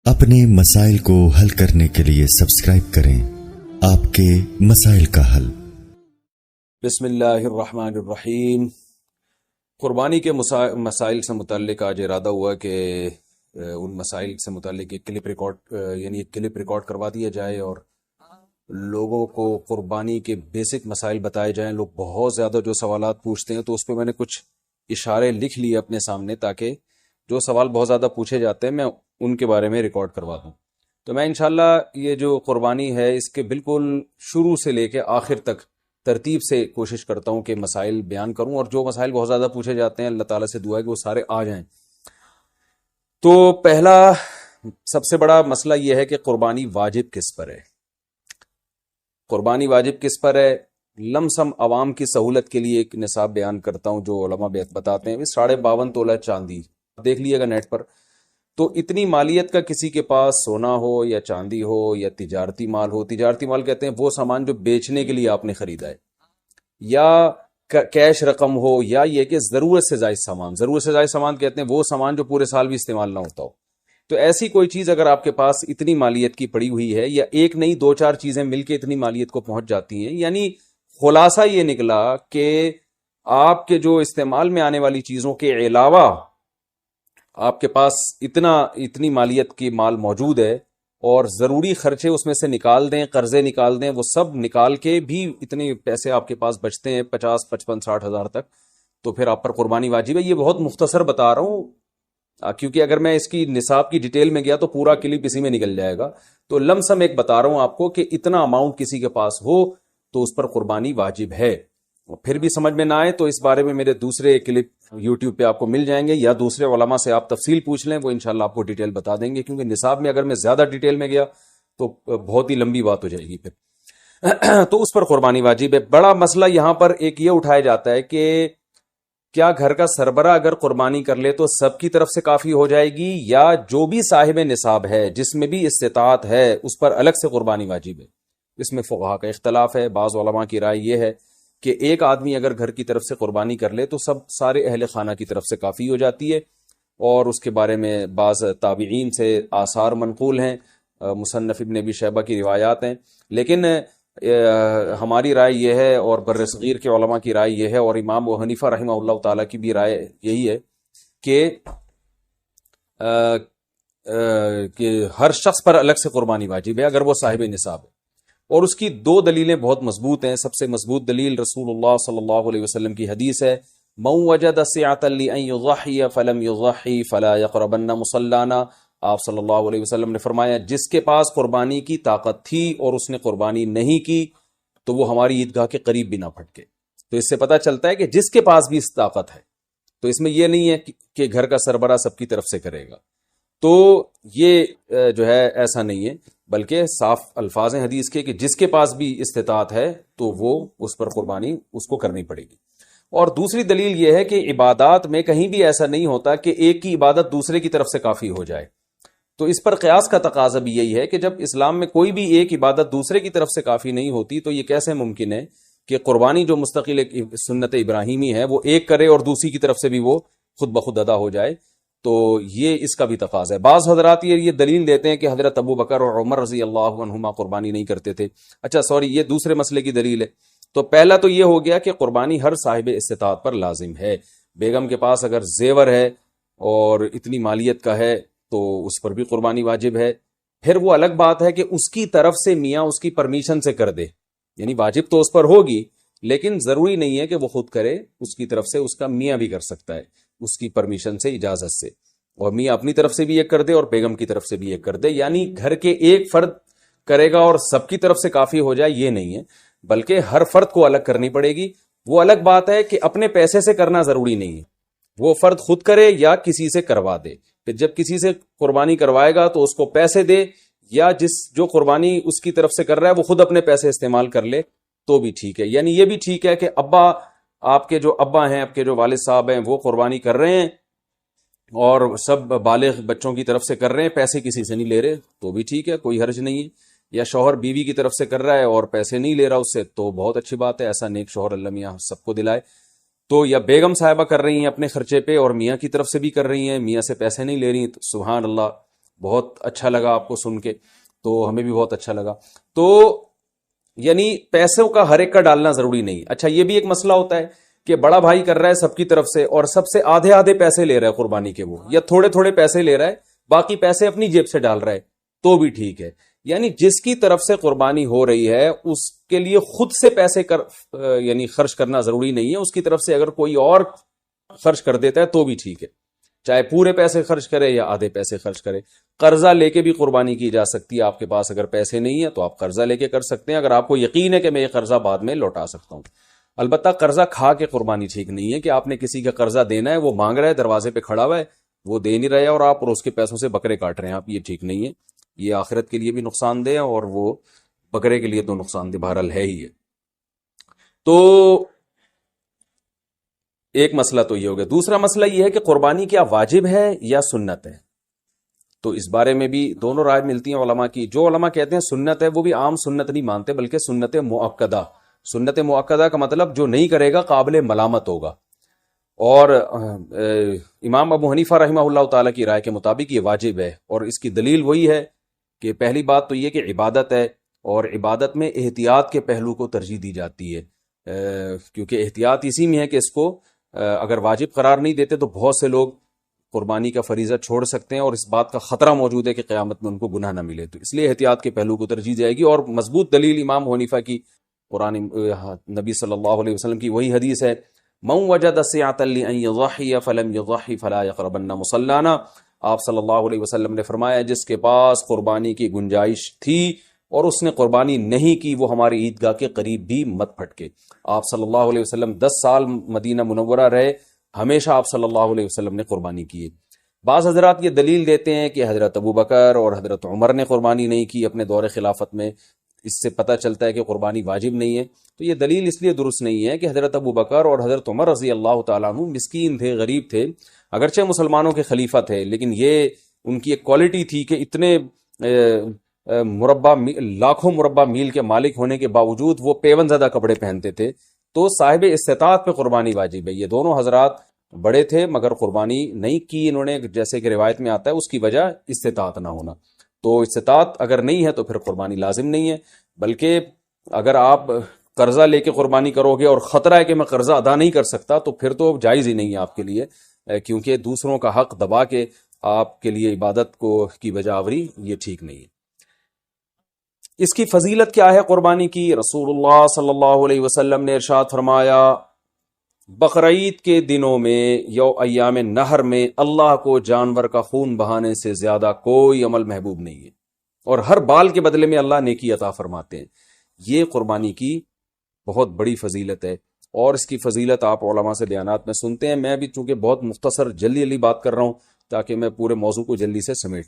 अपने मसाइल को हल करने के लिए सब्सक्राइब करें आपके मसाइल का हल। बिस्मिल्लाहिर्रहमानिर्रहीम। कुर्बानी के मसाइल से मुताल्लिक आज इरादा हुआ कि उन मसाइल से मुताल्लिक एक क्लिप रिकॉर्ड करवा दिया जाए और लोगों को कुर्बानी के बेसिक मसाइल बताए जाएं। लोग बहुत ज़्यादा जो सवालात पूछते हैं तो उस पर मैंने कुछ इशारे लिख लिए अपने सामने, ताकि जो सवाल बहुत ज़्यादा पूछे जाते हैं मैं उनके बारे में रिकॉर्ड करवा दूँ। तो मैं इंशाल्लाह ये जो कुर्बानी है इसके बिल्कुल शुरू से लेके आखिर तक तरतीब से कोशिश करता हूँ कि मसाइल बयान करूँ, और जो मसाइल बहुत ज़्यादा पूछे जाते हैं अल्लाह ताला से दुआ है कि वो सारे आ जाएं। तो पहला सबसे बड़ा मसला ये है कि कुर्बानी वाजिब किस पर है। कुर्बानी वाजिब किस पर है? लमसम आवाम की सहूलत के लिए एक निसाब बयान करता हूँ जो उलमा बताते हैं। 52.5 तोला चांदी देख लीजिएगा नेट पर। तो इतनी मालियत का किसी के पास सोना हो या चांदी हो या तिजारती माल हो, तिजारती माल कहते हैं वो सामान जो बेचने के लिए आपने खरीदा है, या कैश रकम हो, या ये कि ज़रूरत से ज़ायद सामान। ज़रूरत से ज़ायद सामान कहते हैं वो सामान जो पूरे साल भी इस्तेमाल ना होता हो। तो ऐसी कोई चीज़ अगर आपके पास इतनी मालियत की पड़ी हुई है, या एक नहीं 2-4 चीज़ें मिलके इतनी मालियत को पहुंच जाती हैं, यानी खुलासा ये निकला कि आपके जो इस्तेमाल में आने वाली चीज़ों के अलावा आपके पास इतनी मालियत की माल मौजूद है, और ज़रूरी खर्चे उसमें से निकाल दें, कर्जे निकाल दें, वो सब निकाल के भी इतने पैसे आपके पास बचते हैं 50, 55, 60 हज़ार तक, तो फिर आप पर कुर्बानी वाजिब है। ये बहुत मुख्तसर बता रहा हूँ क्योंकि अगर मैं इसकी निसाब की डिटेल में गया तो पूरा क्लिप इसी में निकल जाएगा। तो लमसम एक बता रहा हूँ आपको कि इतना अमाउंट किसी के पास हो तो उस पर कुर्बानी वाजिब है। फिर भी समझ में ना आए तो इस बारे में मेरे दूसरे क्लिप यूट्यूब पे आपको मिल जाएंगे, या दूसरे उलमा से आप तफसील पूछ लें, वो इंशाल्लाह आपको डिटेल बता देंगे। क्योंकि निसाब में अगर मैं ज्यादा डिटेल में गया तो बहुत ही लंबी बात हो जाएगी फिर। तो उस पर कुर्बानी वाजिब है। बड़ा मसला यहां पर एक ये उठाया जाता है कि क्या घर का सरबरा अगर कुर्बानी कर ले तो सबकी तरफ से काफी हो जाएगी, या जो भी साहिब निसाब है जिसमें भी इस्तिताअत है उस पर अलग से कुर्बानी वाजिब है। इसमें फुक़हा का इख्तलाफ है। बाज़ उलमा की राय यह है कि एक आदमी अगर घर की तरफ से कुर्बानी कर ले तो सब सारे अहले खाना की तरफ से काफ़ी हो जाती है, और उसके बारे में बाज़ ताबीईन से आसार मनक़ूल हैं, मुसन्नफ़ इब्न अबी शैबा की रिवायात हैं। लेकिन हमारी राय यह है, और बर्र सग़ीर के उलमा की राय यह है, और इमाम अबू हनीफ़ा रहमहुल्लाह ताला की भी राय यही है कि हर शख्स पर अलग से कुर्बानी वाजिब है अगर वो साहिब निसाब है। और उसकी 2 दलीलें बहुत मजबूत हैं। सबसे मजबूत दलील रसूलुल्लाह सल्लल्लाहु अलैहि वसल्लम की हदीस है, मन वजद सिअतन लिअन युज़हिय फलम युज़हि फला यक़रबन्न मुसल्लाना। आप सल्लल्लाहु अलैहि वसल्लम ने फरमाया, जिसके पास कुर्बानी की ताकत थी और उसने कुर्बानी नहीं की तो वो हमारी ईदगाह के करीब भी ना फटके। तो इससे पता चलता है कि जिसके पास भी इस ताकत है, तो इसमें यह नहीं है कि घर का सरबरा सबकी तरफ से करेगा। तो ये जो है ऐसा नहीं है, बल्कि साफ अल्फाज हैं हदीस के कि जिसके पास भी इस्तिताअत है तो वो उस पर कुर्बानी उसको करनी पड़ेगी। और दूसरी दलील ये है कि इबादत में कहीं भी ऐसा नहीं होता कि एक की इबादत दूसरे की तरफ से काफी हो जाए। तो इस पर क़यास का तकाज़ा भी यही है कि जब इस्लाम में कोई भी एक इबादत दूसरे की तरफ से काफी नहीं होती तो ये कैसे मुमकिन है कि कुर्बानी जो मुस्तकिल एक सुन्नत इब्राहिमी है वो एक करे और दूसरी की तरफ से भी वो खुद ब खुद अदा हो जाए। तो ये इसका भी तकाज़ा है। बाज़ हज़रात ये दलील देते हैं कि हज़रत अबू बकर और उमर रज़ी अल्लाहु अन्हुमा कुर्बानी नहीं करते थे। अच्छा सॉरी, ये दूसरे मसले की दलील है। तो पहला तो ये हो गया कि कुर्बानी हर साहिब इस्तिताअत पर लाजिम है। बेगम के पास अगर जेवर है और इतनी मालियत का है तो उस पर भी कुर्बानी वाजिब है। फिर वो अलग बात है कि उसकी तरफ से मियाँ उसकी परमिशन से कर दे, यानी वाजिब तो उस पर होगी लेकिन जरूरी नहीं है कि वो खुद करे, उसकी तरफ से उसका मियाँ भी कर सकता है उसकी परमिशन से, इजाजत से। और मियाँ अपनी तरफ से भी एक कर दे और बेगम की तरफ से भी एक कर दे, यानी घर के एक फर्द करेगा और सबकी तरफ से काफी हो जाए ये नहीं है, बल्कि हर फर्द को अलग करनी पड़ेगी। वो अलग बात है कि अपने पैसे से करना जरूरी नहीं है, वो फर्द खुद करे या किसी से करवा दे। फिर जब किसी से कुर्बानी करवाएगा तो उसको पैसे दे, या जो कुर्बानी उसकी तरफ से कर रहा है वो खुद अपने पैसे इस्तेमाल कर ले तो भी ठीक है। यानी ये भी ठीक है कि आपके जो अब्बा हैं, आपके जो वालिद साहब हैं, वो कुर्बानी कर रहे हैं और सब बालिग बच्चों की तरफ से कर रहे हैं, पैसे किसी से नहीं ले रहे, तो भी ठीक है, कोई हर्ज नहीं है। या शौहर बीवी की तरफ से कर रहा है और पैसे नहीं ले रहा उससे, तो बहुत अच्छी बात है, ऐसा नेक शौहर अल्लाह मियां सबको दिलाए। तो या बेगम साहिबा कर रही हैं अपने खर्चे पे और मियाँ की तरफ से भी कर रही हैं, मियाँ से पैसे नहीं ले रही, तो सुभान अल्लाह, بہت اچھا لگا آپ کو سن کے، تو ہمیں بھی بہت اچھا لگا. تو یعنی پیسوں کا ہر ایک کا ڈالنا ضروری نہیں. اچھا یہ بھی ایک مسئلہ ہوتا ہے کہ بڑا بھائی کر رہا ہے سب کی طرف سے اور سب سے آدھے آدھے پیسے لے رہا ہے قربانی کے، وہ یا تھوڑے تھوڑے پیسے لے رہا ہے، باقی پیسے اپنی جیب سے ڈال رہا ہے، تو بھی ٹھیک ہے. یعنی جس کی طرف سے قربانی ہو رہی ہے اس کے لیے خود سے پیسے یعنی خرچ کرنا ضروری نہیں ہے. اس کی طرف سے اگر کوئی اور خرچ کر دیتا ہے تو بھی ٹھیک ہے، چاہے پورے پیسے خرچ کرے یا آدھے پیسے خرچ کرے. قرضہ لے کے بھی قربانی کی جا سکتی ہے. آپ کے پاس اگر پیسے نہیں ہیں تو آپ قرضہ لے کے کر سکتے ہیں، اگر آپ کو یقین ہے کہ میں یہ قرضہ بعد میں لوٹا سکتا ہوں. البتہ قرضہ کھا کے قربانی ٹھیک نہیں ہے کہ آپ نے کسی کا قرضہ دینا ہے، وہ مانگ رہا ہے، دروازے پہ کھڑا ہوا ہے، وہ دے نہیں رہے اور آپ اس کے پیسوں سے بکرے کاٹ رہے ہیں آپ، یہ ٹھیک نہیں ہے. یہ آخرت کے لیے بھی نقصان دہ ہے اور وہ بکرے کے لیے تو نقصان دہ بہرحال ہے ہی ہے. تو ایک مسئلہ تو یہ ہو گیا. دوسرا مسئلہ یہ ہے کہ قربانی کیا واجب ہے یا سنت ہے؟ تو اس بارے میں بھی دونوں رائے ملتی ہیں علماء کی. جو علماء کہتے ہیں سنت ہے وہ بھی عام سنت نہیں مانتے بلکہ سنت مؤکدہ. سنت مؤکدہ کا مطلب جو نہیں کرے گا قابل ملامت ہوگا. اور امام ابو حنیفہ رحمہ اللہ تعالیٰ کی رائے کے مطابق یہ واجب ہے، اور اس کی دلیل وہی ہے کہ پہلی بات تو یہ کہ عبادت ہے، اور عبادت میں احتیاط کے پہلو کو ترجیح دی جاتی ہے، کیونکہ احتیاط اسی میں ہے کہ اس کو اگر واجب قرار نہیں دیتے تو بہت سے لوگ قربانی کا فریضہ چھوڑ سکتے ہیں اور اس بات کا خطرہ موجود ہے کہ قیامت میں ان کو گناہ نہ ملے. تو اس لیے احتیاط کے پہلو کو ترجیح جائے گی. اور مضبوط دلیل امام حنیفہ کی قرآن نبی صلی اللہ علیہ وسلم کی وہی حدیث ہے، من وجد سعة لأن يضحي فلم يضحي فلا يقربن مصلانا. آپ صلی اللہ علیہ وسلم نے فرمایا جس کے پاس قربانی کی گنجائش تھی اور اس نے قربانی نہیں کی وہ ہماری عیدگاہ کے قریب بھی مت پھٹکے. آپ صلی اللہ علیہ وسلم 10 سال مدینہ منورہ رہے، ہمیشہ آپ صلی اللہ علیہ وسلم نے قربانی کی. بعض حضرات یہ دلیل دیتے ہیں کہ حضرت ابو بکر اور حضرت عمر نے قربانی نہیں کی اپنے دور خلافت میں، اس سے پتہ چلتا ہے کہ قربانی واجب نہیں ہے. تو یہ دلیل اس لیے درست نہیں ہے کہ حضرت ابو بکر اور حضرت عمر رضی اللہ تعالیٰ عنہ مسکین تھے، غریب تھے، اگرچہ مسلمانوں کے خلیفہ تھے، لیکن یہ ان کی ایک کوالٹی تھی کہ اتنے لاکھوں مربع میل کے مالک ہونے کے باوجود وہ پیون زدہ کپڑے پہنتے تھے. تو صاحب استطاعت پہ قربانی واجب ہے. یہ دونوں حضرات بڑے تھے مگر قربانی نہیں کی انہوں نے، جیسے کہ روایت میں آتا ہے اس کی وجہ استطاعت نہ ہونا. تو استطاعت اگر نہیں ہے تو پھر قربانی لازم نہیں ہے. بلکہ اگر آپ قرضہ لے کے قربانی کرو گے اور خطرہ ہے کہ میں قرضہ ادا نہیں کر سکتا تو پھر تو جائز ہی نہیں ہے آپ کے لیے، کیونکہ دوسروں کا حق دبا کے آپ کے لیے عبادت کی وجہ آوری یہ ٹھیک نہیں ہے. اس کی فضیلت کیا ہے قربانی کی؟ رسول اللہ صلی اللہ علیہ وسلم نے ارشاد فرمایا بقرعید کے دنوں میں یا ایام نہر میں اللہ کو جانور کا خون بہانے سے زیادہ کوئی عمل محبوب نہیں ہے، اور ہر بال کے بدلے میں اللہ نیکی عطا فرماتے ہیں. یہ قربانی کی بہت بڑی فضیلت ہے، اور اس کی فضیلت آپ علماء سے بیانات میں سنتے ہیں. میں بھی چونکہ بہت مختصر جلدی بات کر رہا ہوں تاکہ میں پورے موضوع کو جلدی سے سمیٹ